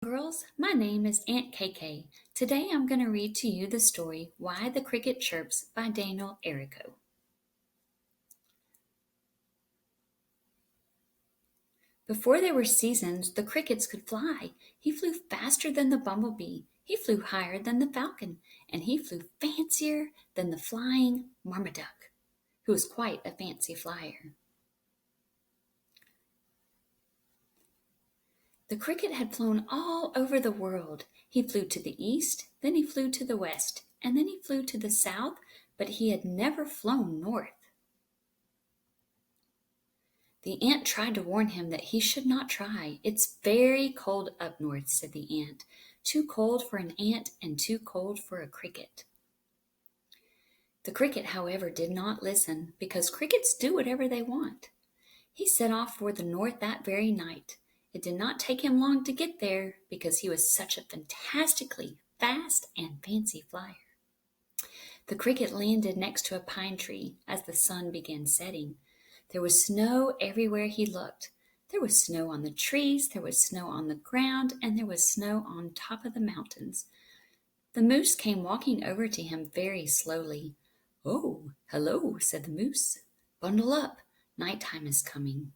Girls, my name is Aunt KK. Today I'm going to read to you the story Why the Cricket Chirps by Daniel Errico. Before there were seasons, the crickets could fly. He flew faster than the bumblebee. He flew higher than the falcon, and he flew fancier than the flying marmaduke, who was quite a fancy flyer. The cricket had flown all over the world. He flew to the east, then he flew to the west, and then he flew to the south, but he had never flown north. The ant tried to warn him that he should not try. "It's very cold up north," said the ant. "Too cold for an ant and too cold for a cricket." The cricket, however, did not listen, because crickets do whatever they want. He set off for the north that very night. It did not take him long to get there, because he was such a fantastically fast and fancy flyer. The cricket landed next to a pine tree as the sun began setting. There was snow everywhere he looked. There was snow on the trees, there was snow on the ground, and there was snow on top of the mountains. The moose came walking over to him very slowly. "Oh, hello," said the moose. "Bundle up. Nighttime is coming."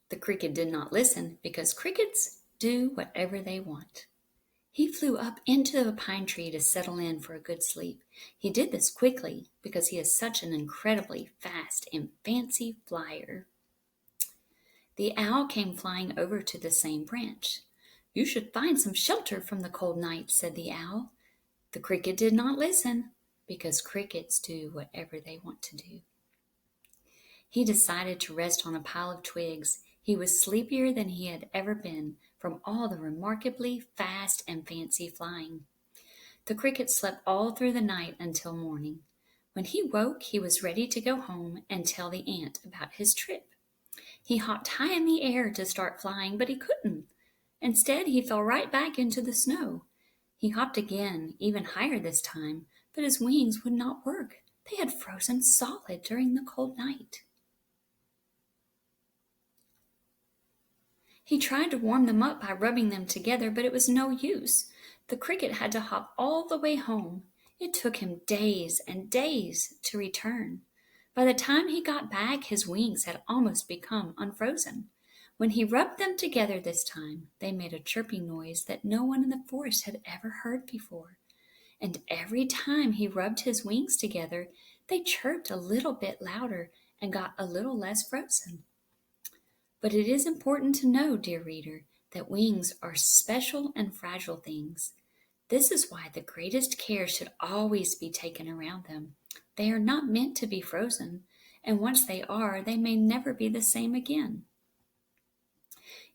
The cricket did not listen, because crickets do whatever they want. He flew up into a pine tree to settle in for a good sleep. He did this quickly, because he is such an incredibly fast and fancy flyer. The owl came flying over to the same branch. "You should find some shelter from the cold night," said the owl. The cricket did not listen, because crickets do whatever they want to do. He decided to rest on a pile of twigs. He was sleepier than he had ever been from all the remarkably fast and fancy flying. The cricket slept all through the night until morning. When he woke, he was ready to go home and tell the ant about his trip. He hopped high in the air to start flying, but he couldn't. Instead, he fell right back into the snow. He hopped again, even higher this time, but his wings would not work. They had frozen solid during the cold night. He tried to warm them up by rubbing them together, but it was no use. The cricket had to hop all the way home. It took him days and days to return. By the time he got back, his wings had almost become unfrozen. When he rubbed them together this time, they made a chirping noise that no one in the forest had ever heard before. And every time he rubbed his wings together, they chirped a little bit louder and got a little less frozen. But it is important to know, dear reader, that wings are special and fragile things. This is why the greatest care should always be taken around them. They are not meant to be frozen, and once they are, they may never be the same again.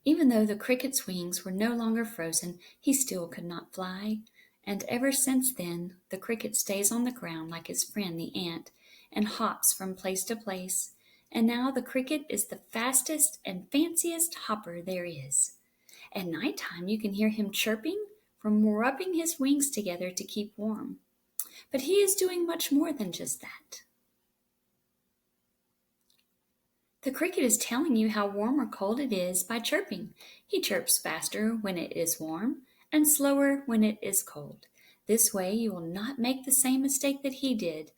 Even though the cricket's wings were no longer frozen, he still could not fly. And ever since then, the cricket stays on the ground like his friend the ant and hops from place to place. And now the cricket is the fastest and fanciest hopper there is. At night time, you can hear him chirping from rubbing his wings together to keep warm. But he is doing much more than just that. The cricket is telling you how warm or cold it is by chirping. He chirps faster when it is warm and slower when it is cold. This way you will not make the same mistake that he did.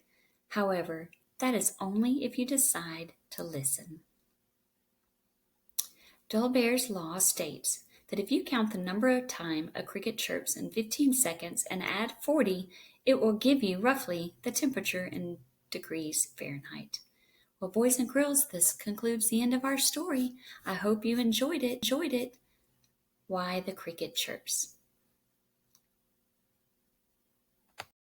However, that is only if you decide to listen. Dolbear's law states that if you count the number of times a cricket chirps in 15 seconds and add 40, it will give you roughly the temperature in degrees Fahrenheit. Well, boys and girls, this concludes the end of our story. I hope you enjoyed it. Why the Cricket Chirps.